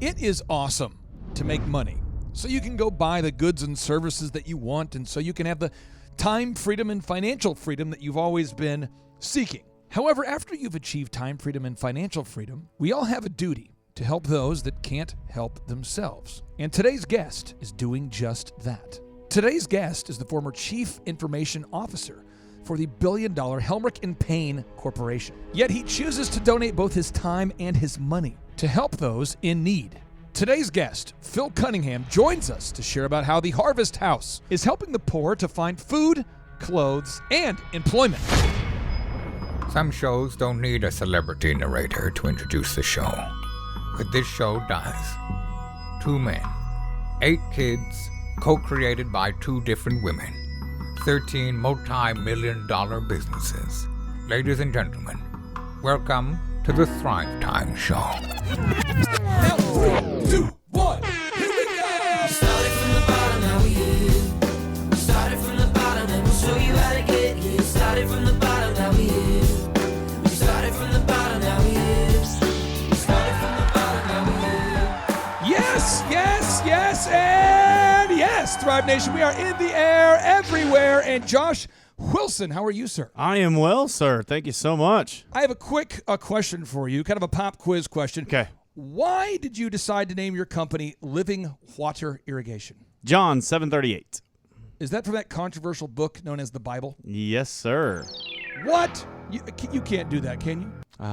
It is awesome to make money so you can go buy the goods and services that you want, and so you can have the time freedom and financial freedom that you've always been seeking. However, after you've achieved time freedom and financial freedom, we all have a duty to help those that can't help themselves. And today's guest is doing just that. Today's guest is the former Chief Information Officer for the billion-dollar Helmerich and Payne Corporation. Yet he chooses to donate both his time and his money to help those in need. Today's guest, Phil Cunningham, joins us to share about how the Harvest House is helping the poor to find food, clothes, and employment. Some shows don't need a celebrity narrator to introduce the show, but this show does. 2 men, 8 kids, co-created by 2 different women, 13 multi-million-dollar businesses. Ladies and gentlemen, welcome to the Thrive Time Show. 3, 2, 1, here we go! Started from the bottom, now we here. Started from the bottom, and we'll show you how to get here. Started from the bottom, now we here. Started from the bottom, now we here. Started from the bottom, now we here. Yes, yes, yes, and yes, Thrive Nation, we are in the air everywhere. And Josh Wilson, how are you, sir? I am well, sir. Thank you so much. I have a quick question for you, kind of a pop quiz question. Okay. Why did you decide to name your company Living Water Irrigation? John 7:38. Is that from that controversial book known as the Bible? Yes, sir. What? You can't do that, can you?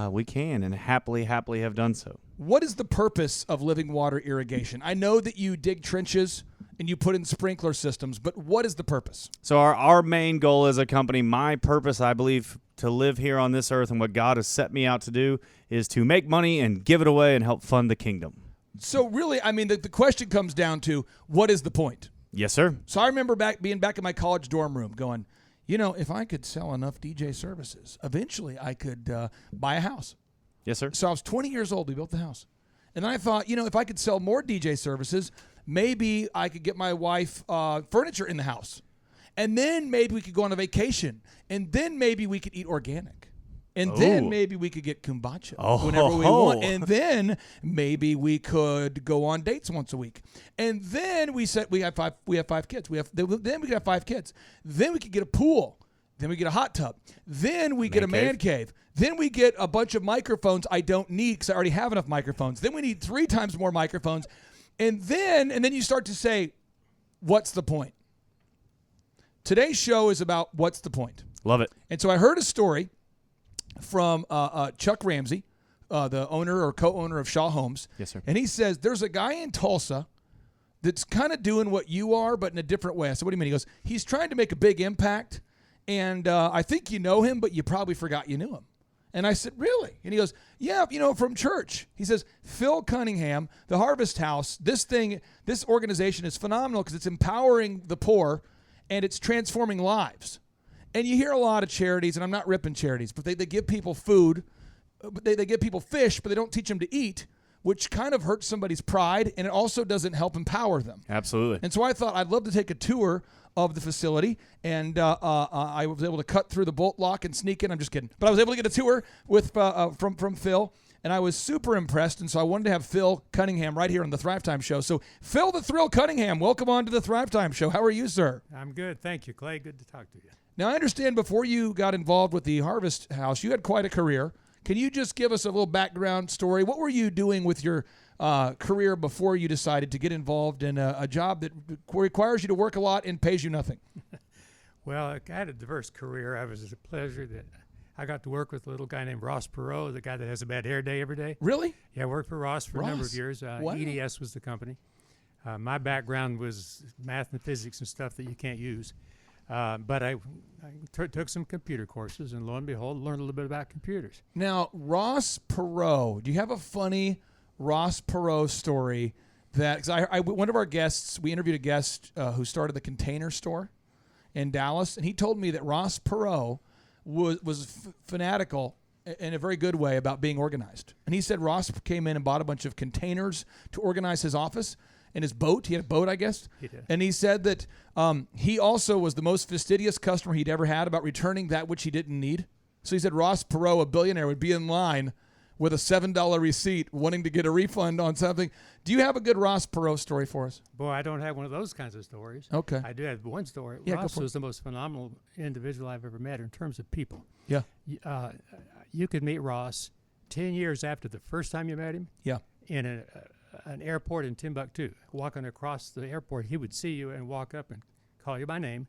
We can and happily have done so. What is the purpose of Living Water Irrigation? I know that you dig trenches and you put in sprinkler systems, but what is the purpose? So our main goal as a company, my purpose, I believe, to live here on this earth and what God has set me out to do is to make money and give it away and help fund the kingdom. So really, I mean, the question comes down to, what is the point? Yes, sir. So I remember being back in my college dorm room going, you know, if I could sell enough DJ services, eventually I could buy a house. Yes, sir. So I was 20 years old. We built the house. And then I thought, you know, if I could sell more DJ services, maybe I could get my wife furniture in the house. And then maybe we could go on a vacation. And then maybe we could eat organic. And then maybe we could get kombucha whenever we want. And then maybe we could go on dates once a week. And then we said we have 5 kids. Then we could have 5 kids. Then we could get a pool. Then we get a hot tub. Then we get a man cave. Then we get a bunch of microphones I don't need because I already have enough microphones. Then we need 3 times more microphones. And then you start to say, what's the point? Today's show is about what's the point. Love it. And so I heard a story from Chuck Ramsey, the owner or co-owner of Shaw Homes. Yes, sir. And he says, there's a guy in Tulsa that's kind of doing what you are, but in a different way. I said, what do you mean? He goes, he's trying to make a big impact, and I think you know him, but you probably forgot you knew him. And I said, really? And he goes, yeah, you know, from church. He says, Phil Cunningham, the Harvest House, this organization is phenomenal because it's empowering the poor and it's transforming lives. And you hear a lot of charities, and I'm not ripping charities, but they give people food, but they give people fish, but they don't teach them to eat, which kind of hurts somebody's pride, and it also doesn't help empower them. Absolutely. And so I thought I'd love to take a tour of the facility, and I was able to cut through the bolt lock and sneak in. I'm just kidding. But I was able to get a tour with from Phil, and I was super impressed, and so I wanted to have Phil Cunningham right here on the Thrive Time Show. So Phil the Thrill Cunningham, welcome on to the Thrive Time Show. How are you, sir? I'm good. Thank you, Clay. Good to talk to you. Now, I understand before you got involved with the Harvest House, you had quite a career. Can you just give us a little background story? What were you doing with your career before you decided to get involved in a job that requires you to work a lot and pays you nothing? Well, I had a diverse career. It was a pleasure that I got to work with a little guy named Ross Perot, the guy that has a bad hair day every day. Really? Yeah, I worked for Ross for a number of years. Wow. EDS was the company. My background was math and physics and stuff that you can't use. But I took some computer courses, and lo and behold, learned a little bit about computers. Now, Ross Perot, do you have a funny Ross Perot story that, because one of our guests, we interviewed a guest who started the Container Store in Dallas, and he told me that Ross Perot was fanatical in a very good way about being organized. And he said Ross came in and bought a bunch of containers to organize his office and his boat. He had a boat, I guess. He did. And he said that he also was the most fastidious customer he'd ever had about returning that which he didn't need. So he said Ross Perot, a billionaire, would be in line with a $7 receipt wanting to get a refund on something. Do you have a good Ross Perot story for us? Boy, I don't have one of those kinds of stories. Okay. I do have one story. Yeah, go Ross for it. was the most phenomenal individual I've ever met in terms of people. Yeah. You could meet Ross 10 years after the first time you met him Yeah. in an airport in Timbuktu. Walking across the airport, he would see you and walk up and call you by name,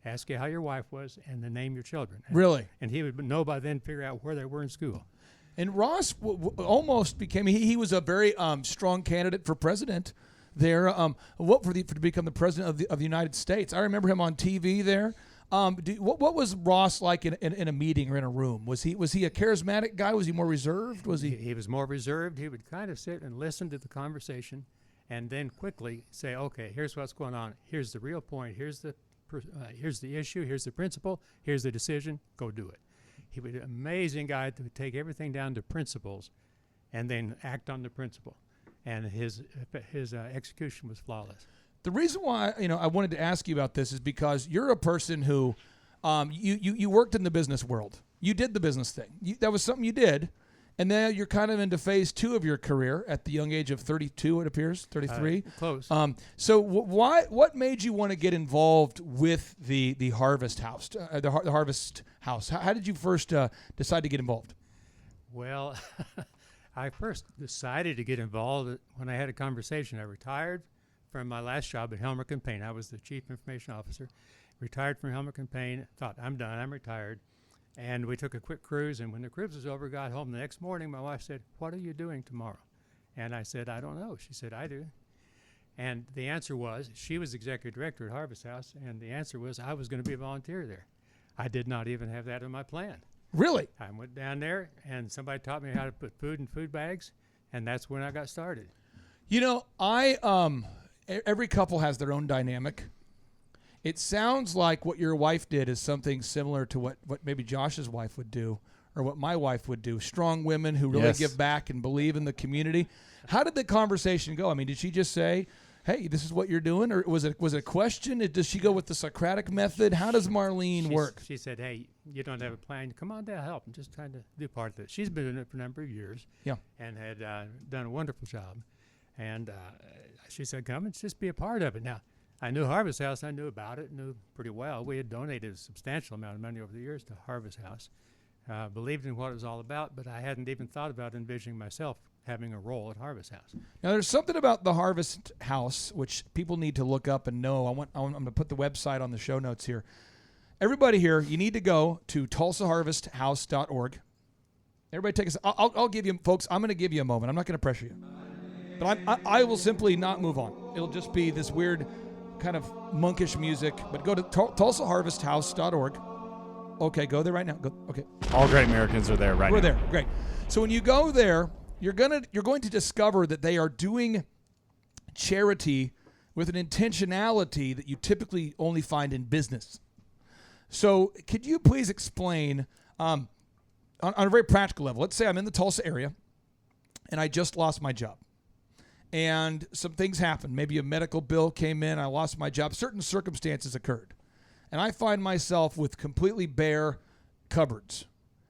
ask you how your wife was, and then name your children. Really? And he would know by then, figure out where they were in school. And Ross almost became, he was a very strong candidate for president there. To become the president of the United States. I remember him on TV there. What was Ross like in a meeting or in a room? Was he a charismatic guy? Was he more reserved? Was he? He was more reserved. He would kind of sit and listen to the conversation, and then quickly say, "Okay, here's what's going on. Here's the real point. Here's the issue. Here's the principle. Here's the decision. Go do it." He was an amazing guy to take everything down to principles, and then act on the principle. And his execution was flawless. The reason why I wanted to ask you about this is because you're a person who you worked in the business world. You did the business thing. That was something you did, and now you're kind of into phase 2 of your career at the young age of 32. It appears 33. Close. So what made you want to get involved with the Harvest House? The Harvest House. How did you first decide to get involved? Well, I first decided to get involved when I had a conversation. I retired from my last job at Helmerich and Payne. I was the chief information officer. Retired from Helmerich and Payne. Thought, I'm done. I'm retired. And we took a quick cruise. And when the cruise was over, got home the next morning, my wife said, "What are you doing tomorrow?" And I said, "I don't know." She said, "I do." And the answer was, she was executive director at Harvest House, and the answer was I was going to be a volunteer there. I did not even have that in my plan. Really? I went down there, and somebody taught me how to put food in food bags, and that's when I got started. Every couple has their own dynamic. It sounds like what your wife did is something similar to what maybe Josh's wife would do, or what my wife would do. Strong women who really Yes. give back and believe in the community. How did the conversation go? I mean, did she just say, "Hey, this is what you're doing," or was it a question? Does she go with the Socratic method? How does Marlene work? She said, "Hey, you don't have a plan. Come on down, help. I'm just trying to do part of it." She's been doing it for a number of years, Yeah. and had done a wonderful job. And she said, "Come and just be a part of it." Now, I knew Harvest House. I knew about it, knew pretty well. We had donated a substantial amount of money over the years to Harvest House. Believed in what it was all about, but I hadn't even thought about envisioning myself having a role at Harvest House. Now, there's something about the Harvest House which people need to look up and know. I'm going to put the website on the show notes here. Everybody here, you need to go to TulsaHarvestHouse.org. Everybody take us. I'll give you, folks, I'm going to give you a moment. I'm not going to pressure you. But I will simply not move on. It'll just be this weird kind of monkish music. But go to TulsaHarvestHouse.org. Okay, go there right now. Go. Okay. All great Americans are there right We're now. there. Great. So when you go there, you're going to discover that they are doing charity with an intentionality that you typically only find in business. So could you please explain on a very practical level? Let's say I'm in the Tulsa area and I just lost my job. And some things happened. Maybe a medical bill came in. I lost my job. Certain circumstances occurred. And I find myself with completely bare cupboards.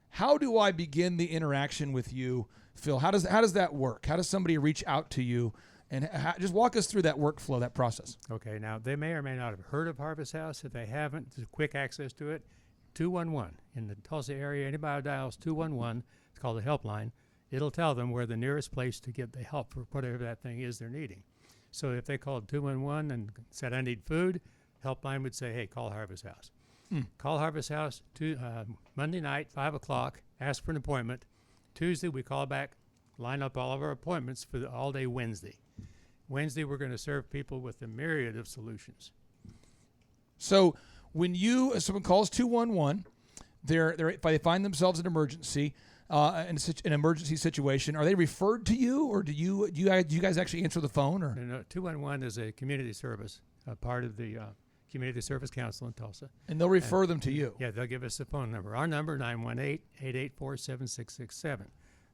How do I begin the interaction with you, Phil? How does that work? How does somebody reach out to you? And just walk us through that workflow, that process. Okay, now they may or may not have heard of Harvest House. If they haven't, there's quick access to it. 211 in the Tulsa area. Anybody dials 211. It's called a helpline. It'll tell them where the nearest place to get the help for whatever that thing is they're needing. So if they called 211 and said, "I need food," helpline would say, "Hey, call Harvest House." Call Harvest House Monday night, 5 o'clock, ask for an appointment. Tuesday, we call back, line up all of our appointments for the all-day Wednesday. Wednesday, we're going to serve people with a myriad of solutions. So when someone calls 211, they find themselves in emergency, in an emergency situation. Are they referred to you, or do you guys actually answer the phone? Or No, 211 is a community service, a part of the Community Service Council in Tulsa. and they'll refer them to you? Yeah, they'll give us the phone number. Our number, 918-884-7667.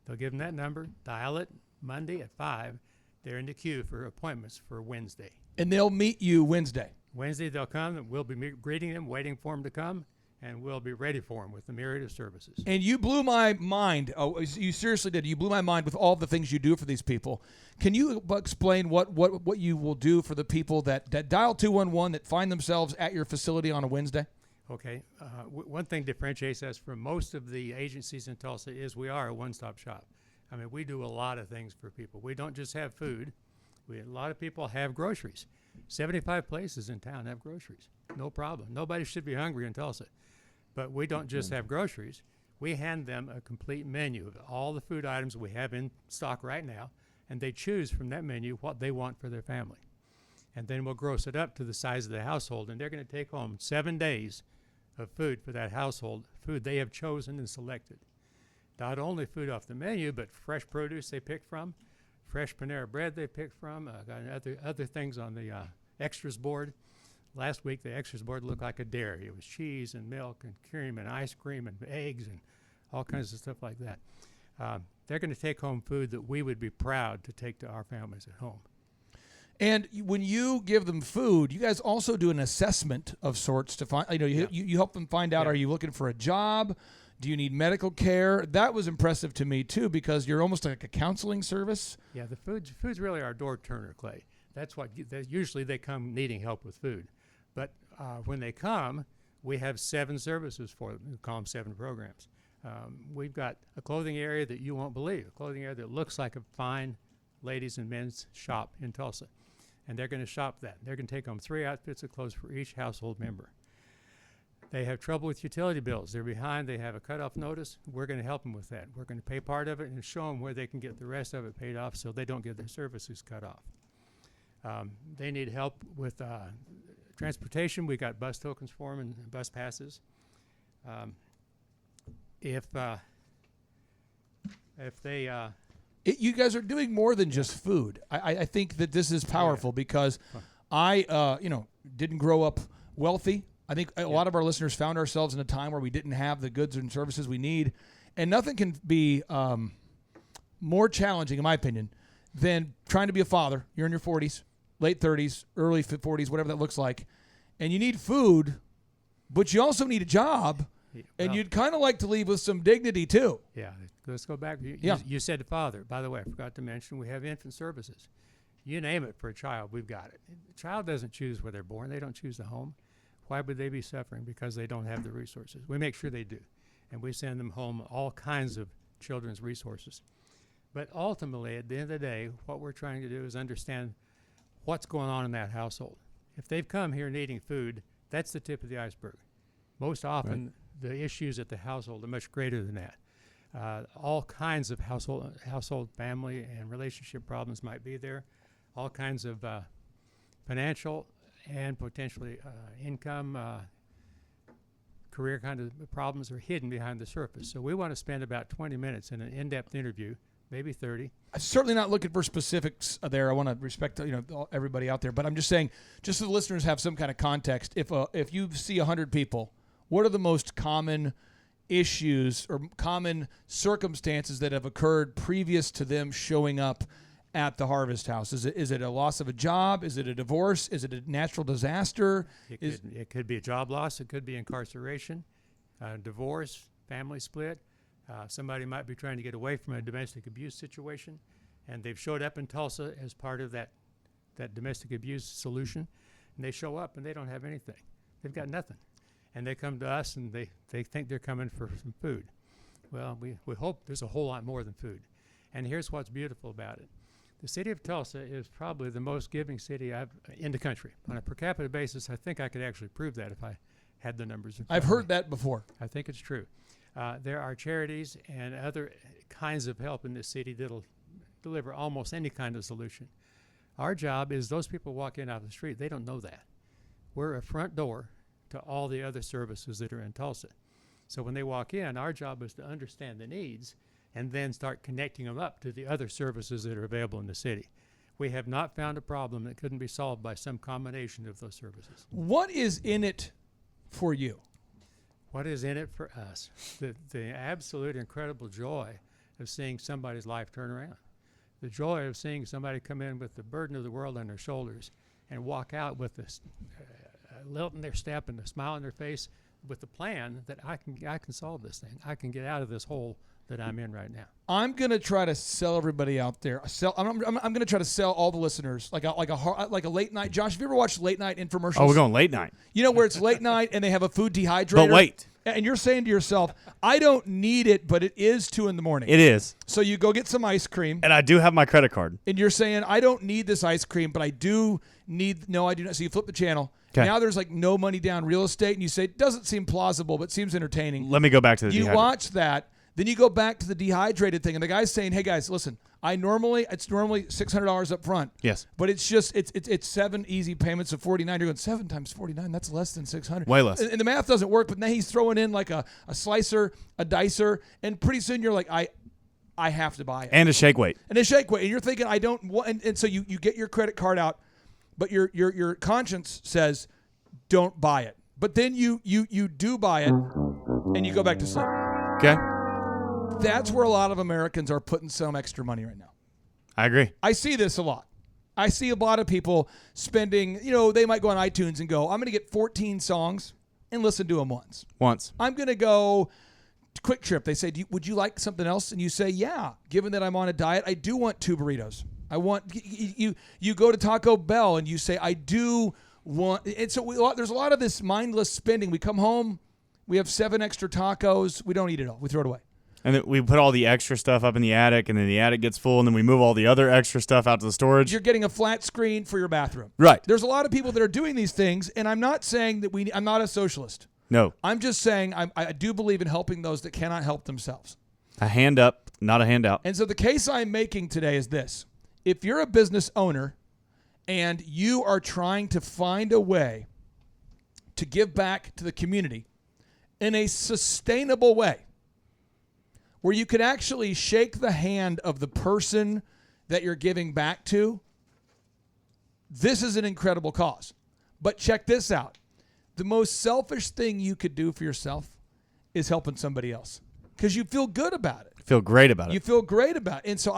They'll give them that number, dial it Monday at 5. They're in the queue for appointments for Wednesday. And they'll meet you Wednesday. Wednesday they'll come, and we'll be greeting them, waiting for them to come, and we'll be ready for them with the myriad of services. And you blew my mind. Oh, you seriously did. You blew my mind with all the things you do for these people. Can you explain what you will do for the people that dial 211 that find themselves at your facility on a Wednesday? Okay. One thing differentiates us from most of the agencies in Tulsa is we are a one-stop shop. I mean, we do a lot of things for people. We don't just have food. A lot of people have groceries. 75 places in town have groceries. No problem. Nobody should be hungry in Tulsa. But we don't just have groceries. We hand them a complete menu of all the food items we have in stock right now, and they choose from that menu what they want for their family. And then we'll gross it up to the size of the household, and they're going to take home 7 days of food for that household, food they have chosen and selected. Not only food off the menu, but fresh produce they picked from, fresh Panera bread they picked from, got other things on the extras board. Last week, the extras board looked like a dairy. It was cheese and milk and cream and ice cream and eggs and all kinds of stuff like that. They're going to take home food that we would be proud to take to our families at home. And when you give them food, you guys also do an assessment of sorts to find, you help them find out, Yeah. are you looking for a job? Do you need medical care? That was impressive to me, too, because you're almost like a counseling service. Yeah, the food's really our door turner, Clay. That's what usually they come needing help with food. But when they come, we have 7 services for them. We call them 7 programs. We've got a clothing area that you won't believe, a clothing area that looks like a fine ladies' and men's shop in Tulsa. And they're going to shop that. They're going to take home 3 outfits of clothes for each household member. They have trouble with utility bills. They're behind. They have a cutoff notice. We're going to help them with that. We're going to pay part of it and show them where they can get the rest of it paid off so they don't get their services cut off. They need help with transportation. We got bus tokens for them and bus passes. If they You guys are doing more than just food. I think that this is powerful because I didn't grow up wealthy. I think a lot of our listeners found ourselves in a time where we didn't have the goods and services we need. And nothing can be more challenging, in my opinion, than trying to be a father. You're in your 40s, late 30s, early 40s, whatever that looks like. And you need food, but you also need a job. And you'd kind of like to leave with some dignity, too. Yeah, let's go back. Yeah. You said father. By the way, I forgot to mention we have infant services. You name it for a child, we've got it. The child doesn't choose where they're born. They don't choose the home. Why would they be suffering? Because they don't have the resources. We make sure they do. And we send them home all kinds of children's resources. But ultimately, at the end of the day, what we're trying to do is understand what's going on in that household. If they've come here needing food, that's the tip of the iceberg. Most often, the issues at the household are much greater than that. All kinds of household family and relationship problems might be there. All kinds of financial and potentially income, career kind of problems are hidden behind the surface. So we want to spend about 20 minutes in an in-depth interview, maybe 30. I'm certainly not looking for specifics there. I want to respect everybody out there, but I'm just saying, just so the listeners have some kind of context. If you see 100 people, what are the most common issues or common circumstances that have occurred previous to them showing up at the Harvest House? Is it a loss of a job? Is it a divorce? Is it a natural disaster? It could be a job loss. It could be incarceration, divorce, family split. Somebody might be trying to get away from a domestic abuse situation, and they've showed up in Tulsa as part of that domestic abuse solution, and they show up and they don't have anything. They've got nothing. And they come to us and they think they're coming for some food. Well, we hope there's a whole lot more than food. And here's what's beautiful about it. The city of Tulsa is probably the most giving city in the country. On a per capita basis, I think I could actually prove that if I had the numbers in front I've of me. heard that before. I think it's true. There are charities and other kinds of help in this city that'll deliver almost any kind of solution. Our job is those people walk in out of the street, they don't know that. We're a front door to all the other services that are in Tulsa. So when they walk in, our job is to understand the needs and then start connecting them up to the other services that are available in the city. We have not found a problem that couldn't be solved by some combination of those services. What is in it for you? What is in it for us? The absolute incredible joy of seeing somebody's life turn around. The joy of seeing somebody come in with the burden of the world on their shoulders and walk out with a lilt in their step and a smile on their face with the plan that I can solve this thing. I can get out of this hole that I'm in right now. I'm gonna try to sell everybody out there. I'm gonna try to sell all the listeners like a late night. Josh, have you ever watched late night infomercials? Oh, we're going late night. You know where it's late night and they have a food dehydrator. But wait. And you're saying to yourself, I don't need it, but it is 2 a.m. It is. So you go get some ice cream. And I do have my credit card. And you're saying, I don't need this ice cream, but I do need, no, I do not. So you flip the channel. 'Kay. Now there's like no money down real estate. And you say, it doesn't seem plausible, but seems entertaining. Let me go back to the You dehydrator. watch that. Then you go back to the dehydrated thing. And the guy's saying, hey, guys, listen, it's normally $600 up front. Yes. But it's just, it's 7 easy payments of $49. You're going, 7 times 49, that's less than $600. Way less. And the math doesn't work, but now he's throwing in like a slicer, a dicer, and pretty soon you're like, I have to buy it. And a shake weight. And a shake weight. And you're thinking, I don't want, and so you get your credit card out, but your conscience says, don't buy it. But then you do buy it, and you go back to sleep. Okay. That's where a lot of Americans are putting some extra money right now. I agree. I see this a lot. I see a lot of people spending, they might go on iTunes and go, I'm going to get 14 songs and listen to them once. I'm going to go Quick Trip. They say, would you like something else? And you say, yeah. Given that I'm on a diet, I do want 2 burritos. I want, you go to Taco Bell and you say, I do want, and so there's a lot of this mindless spending. We come home, we have 7 extra tacos. We don't eat it all. We throw it away. And then we put all the extra stuff up in the attic, and then the attic gets full, and then we move all the other extra stuff out to the storage. You're getting a flat screen for your bathroom. Right. There's a lot of people that are doing these things, and I'm not saying that I'm not a socialist. No. I'm just saying I do believe in helping those that cannot help themselves. A hand up, not a handout. And so the case I'm making today is this. If you're a business owner and you are trying to find a way to give back to the community in a sustainable way, where you could actually shake the hand of the person that you're giving back to, this is an incredible cause. But check this out. The most selfish thing you could do for yourself is helping somebody else because you feel good about it. Feel great about it. You feel great about it. And so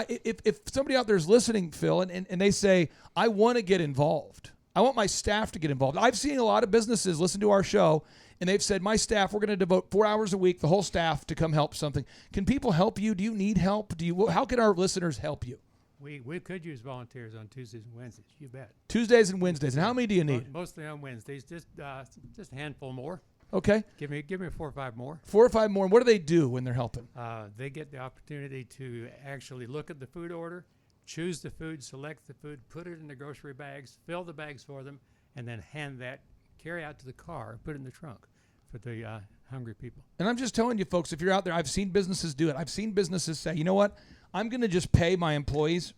if somebody out there is listening, Phil, and they say, I want to get involved. I want my staff to get involved. I've seen a lot of businesses listen to our show, and they've said, my staff, we're going to devote 4 hours a week, the whole staff, to come help something. Can people help you? Do you need help? How can our listeners help you? We could use volunteers on Tuesdays and Wednesdays. You bet. Tuesdays and Wednesdays. And how many do you need? Mostly on Wednesdays. Just a handful more. Okay. Give me 4 or 5 more. 4 or 5 more. And what do they do when they're helping? They get the opportunity to actually look at the food order, choose the food, select the food, put it in the grocery bags, fill the bags for them, and then carry out to the car, put it in the trunk for the hungry people. And I'm just telling you, folks, if you're out there, I've seen businesses do it. I've seen businesses say, you know what? I'm going to just pay my employees,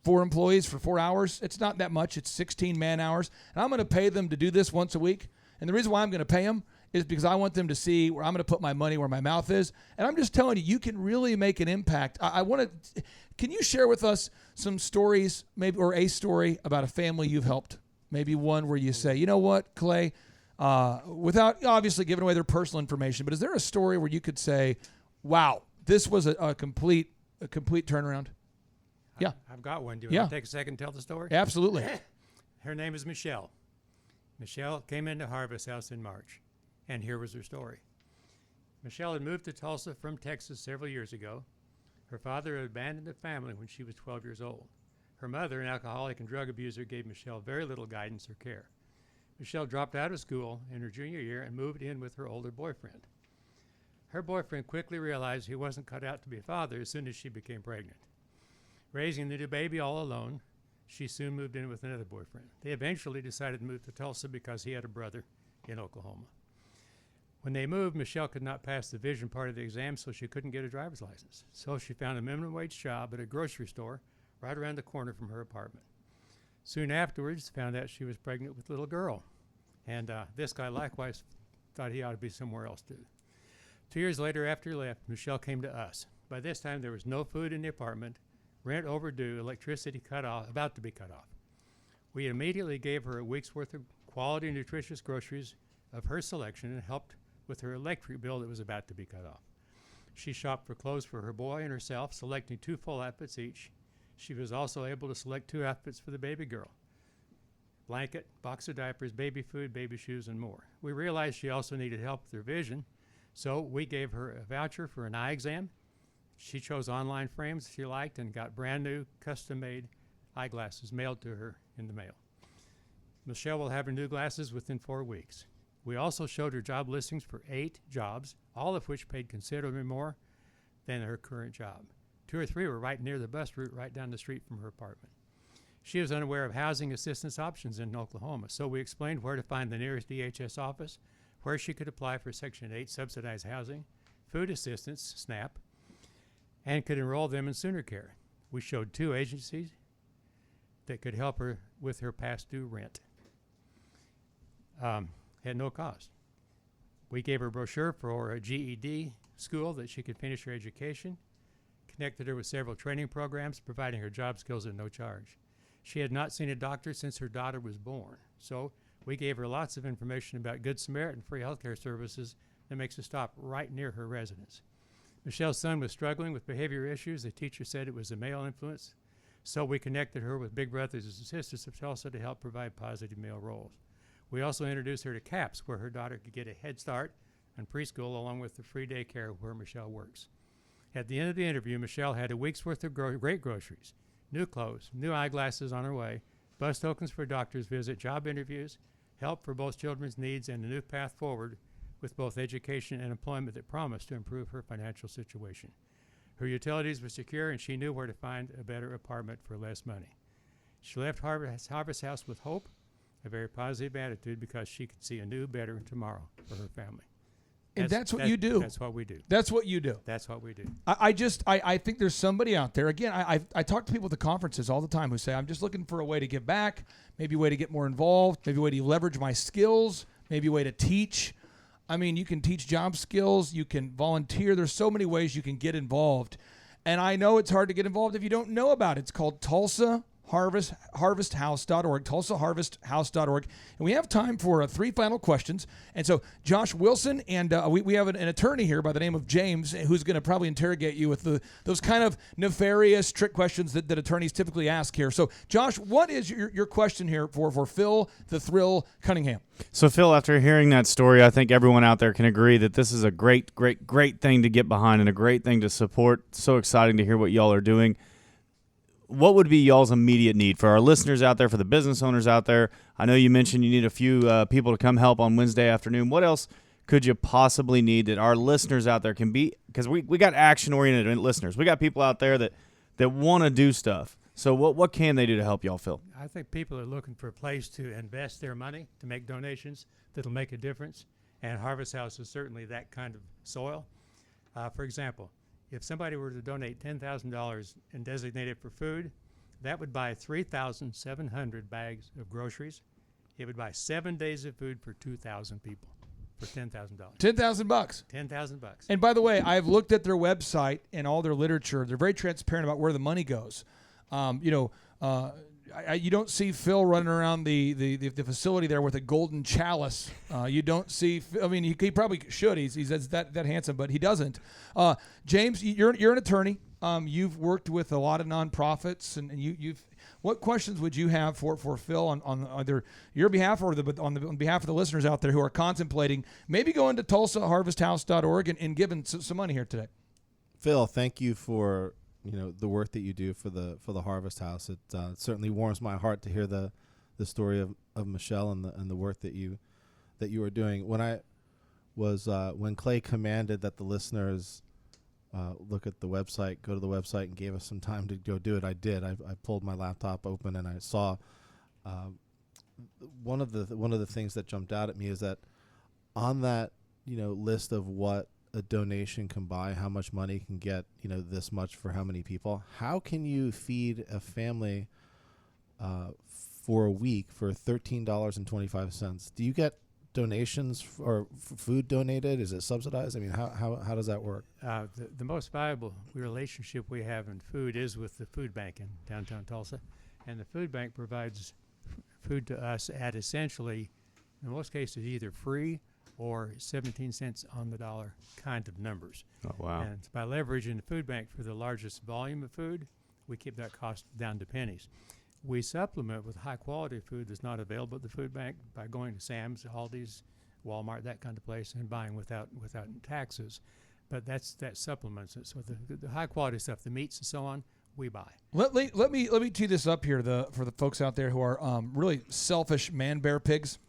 4 employees for 4 hours. It's not that much. It's 16 man hours. And I'm going to pay them to do this once a week. And the reason why I'm going to pay them is because I want them to see where I'm going to put my money where my mouth is. And I'm just telling you, you can really make an impact. I want to, can you share with us some stories, maybe, or a story about a family you've helped? Maybe one where you say, you know what, Clay, without obviously giving away their personal information, but is there a story where you could say, wow, this was a complete turnaround? Yeah. I've got one. Do you want to take a second and tell the story? Absolutely. Her name is Michelle. Michelle came into Harvest House in March, and here was her story. Michelle had moved to Tulsa from Texas several years ago. Her father had abandoned the family when she was 12 years old. Her mother, an alcoholic and drug abuser, gave Michelle very little guidance or care. Michelle dropped out of school in her junior year and moved in with her older boyfriend. Her boyfriend quickly realized he wasn't cut out to be a father as soon as she became pregnant. Raising the new baby all alone, she soon moved in with another boyfriend. They eventually decided to move to Tulsa because he had a brother in Oklahoma. When they moved, Michelle could not pass the vision part of the exam, so she couldn't get a driver's license. So she found a minimum wage job at a grocery store right around the corner from her apartment. Soon afterwards, found out she was pregnant with a little girl. And this guy likewise thought he ought to be somewhere else too. 2 years later, after he left, Michelle came to us. By this time, there was no food in the apartment, rent overdue, electricity cut off, about to be cut off. We immediately gave her a week's worth of quality, nutritious groceries of her selection and helped with her electric bill that was about to be cut off. She shopped for clothes for her boy and herself, selecting 2 full outfits each. She was also able to select 2 outfits for the baby girl. blanket, box of diapers, baby food, baby shoes, and more. We realized she also needed help with her vision, so we gave her a voucher for an eye exam. She chose online frames she liked and got brand new, custom-made eyeglasses mailed to her in the mail. Michelle will have her new glasses within 4 weeks. We also showed her job listings for 8 jobs, all of which paid considerably more than her current job. 2 or 3 were right near the bus route right down the street from her apartment. She was unaware of housing assistance options in Oklahoma, so we explained where to find the nearest DHS office, where she could apply for Section 8 subsidized housing, food assistance, SNAP, and could enroll them in Sooner Care. We showed 2 agencies that could help her with her past due rent at no cost. We gave her a brochure for a GED school that she could finish her education, connected her with several training programs, providing her job skills at no charge. She had not seen a doctor since her daughter was born, so we gave her lots of information about Good Samaritan free healthcare services that makes a stop right near her residence. Michelle's son was struggling with behavior issues. The teacher said it was a male influence, so we connected her with Big Brothers and Sisters of Tulsa to help provide positive male roles. We also introduced her to CAPS, where her daughter could get a head start on preschool along with the free daycare where Michelle works. At the end of the interview, Michelle had a week's worth of great groceries, new clothes, new eyeglasses on her way, bus tokens for doctor's visit, job interviews, help for both children's needs, and a new path forward with both education and employment that promised to improve her financial situation. Her utilities were secure, and she knew where to find a better apartment for less money. She left Harvest House with hope, a very positive attitude, because she could see a new, better tomorrow for her family. And that's what you do. That's what we do. That's what you do. That's what we do. I think there's somebody out there. Again, I talk to people at the conferences all the time who say, I'm just looking for a way to give back, maybe a way to get more involved, maybe a way to leverage my skills, maybe a way to teach. I mean, you can teach job skills, you can volunteer. There's so many ways you can get involved. And I know it's hard to get involved if you don't know about it. It's called harvesthouse.org, tulsaharvesthouse.org. And we have time for 3 final questions. And so Josh Wilson, and we have an attorney here by the name of James who's going to probably interrogate you with those kind of nefarious trick questions that attorneys typically ask here. So Josh, what is your question here for Phil the Thrill Cunningham? So, Phil, after hearing that story, I think everyone out there can agree that this is a great, great, great thing to get behind and a great thing to support. So exciting to hear what y'all are doing. What would be y'all's immediate need for our listeners out there, for the business owners out there? I know you mentioned you need a few people to come help on Wednesday afternoon. What else could you possibly need that our listeners out there can be? Because we got action-oriented listeners. We got people out there that want to do stuff. So what can they do to help y'all, Phil? I think people are looking for a place to invest their money, to make donations that'll make a difference, and Harvest House is certainly that kind of soil. For example, if somebody were to donate $10,000 and designate it for food, that would buy 3,700 bags of groceries. It would buy 7 days of food for 2,000 people for $10,000. $10,000. $10,000. And by the way, I've looked at their website and all their literature. They're very transparent about where the money goes. You don't see Phil running around the facility there with a golden chalice. You don't see. I mean, he probably should. He's that handsome, but he doesn't. James, you're an attorney. You've worked with a lot of nonprofits, and you've. What questions would you have for Phil on either your behalf or on behalf of the listeners out there who are contemplating maybe going to TulsaHarvestHouse.org and giving some money here today? Phil, thank you for the work that you do for the Harvest House. It certainly warms my heart to hear the story of Michelle and the work that you are doing. When Clay commanded that the listeners look at the website, go to the website, and gave us some time to go do it, I did. I pulled my laptop open and I saw one of the things that jumped out at me is that on that list of what a donation can buy, how much money can get, this much for how many people. How can you feed a family for a week for $13.25? Do you get donations or food donated? Is it subsidized? I mean, how does that work? The most valuable relationship we have in food is with the food bank in downtown Tulsa. And the food bank provides food to us at essentially, in most cases, either free or 17 cents on the dollar kind of numbers. Oh, wow. And by leveraging the food bank for the largest volume of food, we keep that cost down to pennies. We supplement with high-quality food that's not available at the food bank by going to Sam's, Aldi's, Walmart, that kind of place, and buying without taxes. But that supplements it. So the high-quality stuff, the meats and so on, we buy. Let me tee this up here for the folks out there who are really selfish man-bear pigs.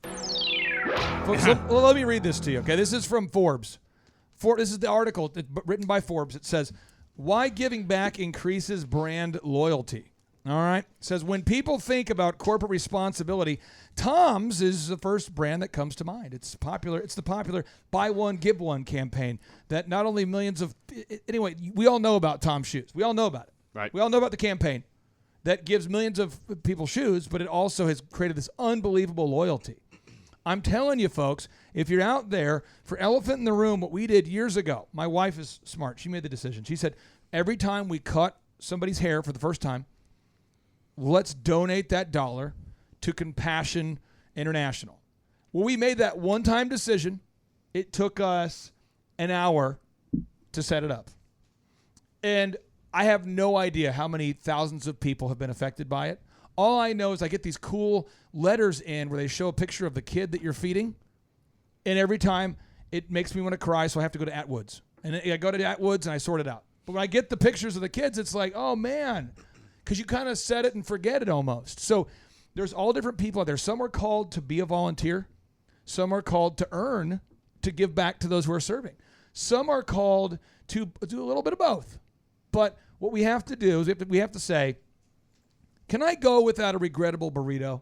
Folks, let me read this to you, okay? This is from Forbes. This is the article written by Forbes. It says, why giving back increases brand loyalty. All right. It says, when people think about corporate responsibility, Tom's is the first brand that comes to mind. It's popular. It's the popular buy one, give one campaign that not only millions of – anyway, we all know about Tom's shoes. We all know about it. Right. We all know about the campaign that gives millions of people shoes, but it also has created this unbelievable loyalty. I'm telling you, folks, if you're out there, for Elephant in the Room, what we did years ago, my wife is smart. She made the decision. She said, every time we cut somebody's hair for the first time, let's donate that dollar to Compassion International. Well, we made that one-time decision. It took us an hour to set it up. And I have no idea how many thousands of people have been affected by it. All I know is I get these cool letters in where they show a picture of the kid that you're feeding. And every time it makes me want to cry, so I have to go to Atwoods. And I go to Atwoods and I sort it out. But when I get the pictures of the kids, it's like, oh, man. Because you kind of set it and forget it almost. So there's all different people out there. Some are called to be a volunteer. Some are called to earn, to give back to those who are serving. Some are called to do a little bit of both. But what we have to do is we have to say, can I go without a regrettable burrito?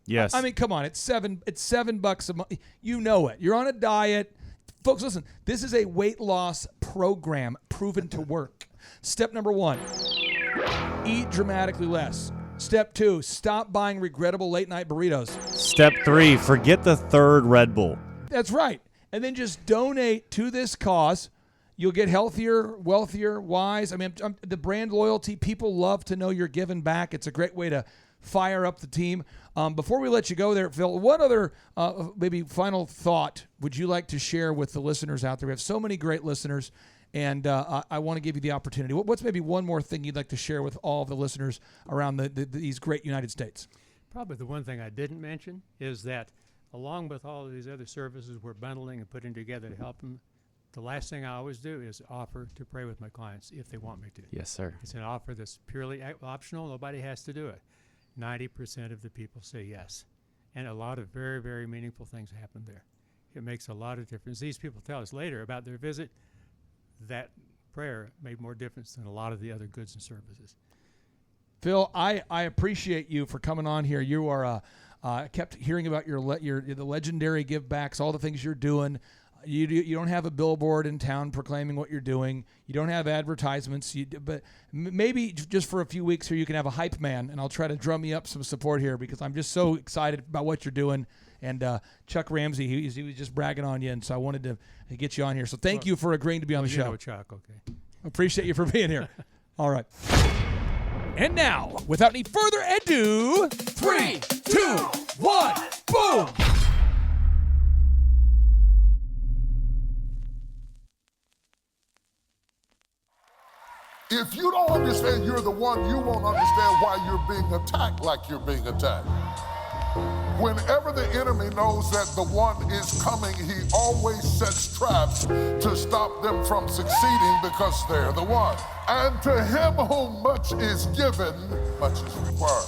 Yes. I mean, come on. It's $7 a month. You know it. You're on a diet. Folks, listen. This is a weight loss program proven to work. Step number 1. Eat dramatically less. Step 2, stop buying regrettable late-night burritos. Step 3, forget the third Red Bull. That's right. And then just donate to this cause. You'll get healthier, wealthier, wise. I mean, the brand loyalty, people love to know you're giving back. It's a great way to fire up the team. Before we let you go there, Phil, what other maybe final thought would you like to share with the listeners out there? We have so many great listeners. And I want to give you the opportunity. What's maybe one more thing you'd like to share with all of the listeners around these great United States? Probably the one thing I didn't mention is that along with all of these other services we're bundling and putting together to help them, the last thing I always do is offer to pray with my clients if they want me to. Yes, sir. It's an offer that's purely optional. Nobody has to do it. 90% of the people say yes. And a lot of very, very meaningful things happen there. It makes a lot of difference. These people tell us later about their visit. That prayer made more difference than a lot of the other goods and services. Phil, I appreciate you for coming on here. You are I kept hearing about the legendary give backs, all the things you're doing. You don't have a billboard in town proclaiming what you're doing. You don't have advertisements. But maybe just for a few weeks here, you can have a hype man, and I'll try to drum you up some support here because I'm just so excited about what you're doing. And Chuck Ramsey, he was just bragging on you, and so I wanted to get you on here. So thank you for agreeing to be on the show. You know Chuck, okay. Appreciate you for being here. All right. And now, without any further ado, 3, 2, 1, boom! If you don't understand you're the one, you won't understand why you're being attacked like you're being attacked. Whenever the enemy knows that the one is coming, he always sets traps to stop them from succeeding because they're the one. And to him whom much is given, much is required.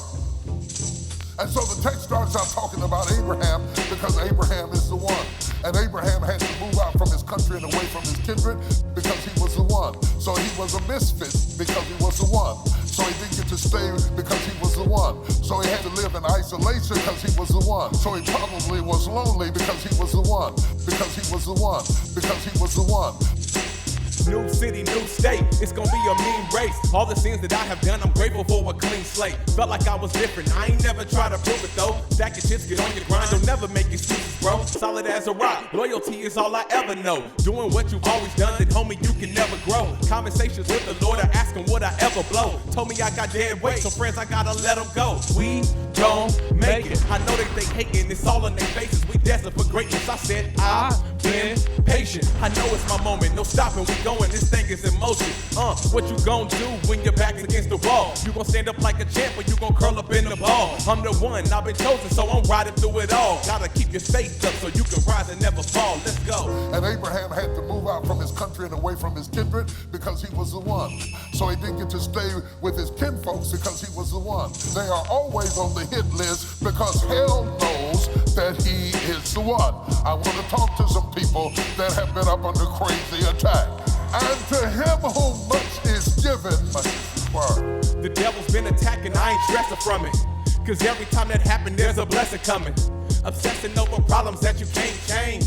And so the text starts out talking about Abraham because Abraham is the one. And Abraham had to move out from his country and away from his kindred because he was the one. So he was a misfit because he was the one. So he didn't get to stay because he was the one. So he had to live in isolation because he was the one. So he probably was lonely because he was the one. Because he was the one. Because he was the one. New city, new state, it's gonna be a mean race. All the sins that I have done, I'm grateful for a clean slate. Felt like I was different, I ain't never tried to prove it though. Stack your chips, get on your grind, don't never make excuses, bro. Solid as a rock, loyalty is all I ever know. Doing what you've always done, then homie, you can never grow. Conversations with the Lord, I ask him would I ever blow. Told me I got dead weight, so friends, I gotta let them go. We gon' make it. I know they think hating, it's all in their faces. We destined for greatness, I said I been patient. I know it's my moment, no stopping, we going, this thing is in motion. What you gon' do when your back's against the wall? You gon' stand up like a champ or you gon' curl up in the ball? I'm the one, I've been chosen, so I'm riding through it all. Gotta keep your faith up so you can rise and never fall. Let's go. And Abraham had to move out from his country and away from his kindred because he was the one. So he didn't get to stay with his kinfolks because he was the one. They are always on the hit list because hell knows that he is the one. I want to talk to some people that have been up under crazy attack. And to him whom much is given, much is required. The devil's been attacking, I ain't stressing from it. Cause every time that happens, there's a blessing coming. Obsessing over problems that you can't change.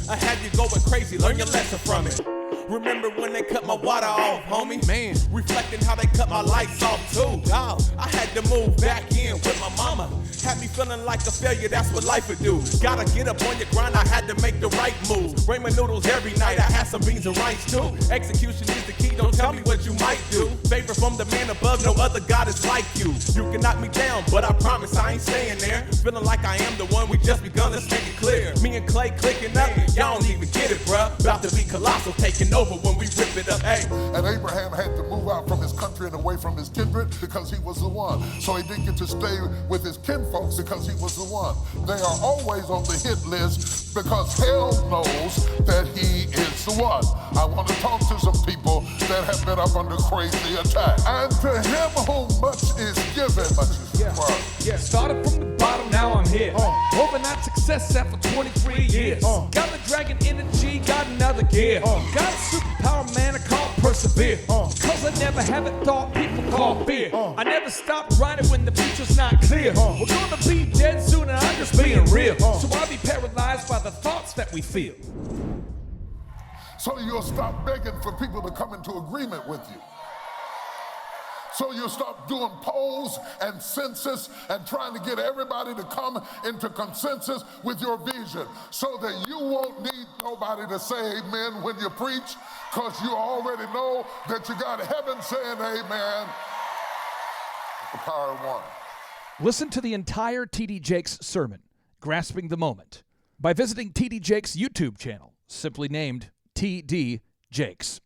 I had you going crazy, learn your lesson from it. Remember when they cut my water off, homie? Man, reflecting how they cut my lights off too. Dog, I had to move back in with my mama. Had me feeling like a failure, that's what life would do. Gotta get up on your grind, I had to make the right move. Bring my noodles every night, I had some beans and rice too. Execution is the key, don't tell me what you might do. Favor from the man above, no other God is like you. You can knock me down, but I promise I ain't staying there. Feeling like I am the one, we just begun, let's make it clear. Me and Clay clicking up, y'all don't even get it, bruh. About to be colossal, taking over when we rip it up, hey. And Abraham had to move out from his country and away from his kindred because he was the one. So he didn't get to stay with his kinfolks because he was the one. They are always on the hit list because hell knows that he is the one. I want to talk to some people that have been up under crazy attack. And to him whom much is given, much is required. Yeah, started from the bottom, now I'm here. Overnight success after 23 years. Got the dragon energy, got another gear. Got a superpower, man, I call persevere. Cause I never haven't thought people call fear. I never stopped writing when the future's not clear. We're gonna be dead soon and I'm just being real. So I'll be paralyzed by the thoughts that we feel. So you'll stop begging for people to come into agreement with you. So you'll stop doing polls and census and trying to get everybody to come into consensus with your vision so that you won't need nobody to say amen when you preach, because you already know that you got heaven saying amen. The power of one. Listen to the entire T.D. Jakes sermon, Grasping the Moment, by visiting T.D. Jakes' YouTube channel, simply named T.D. Jakes.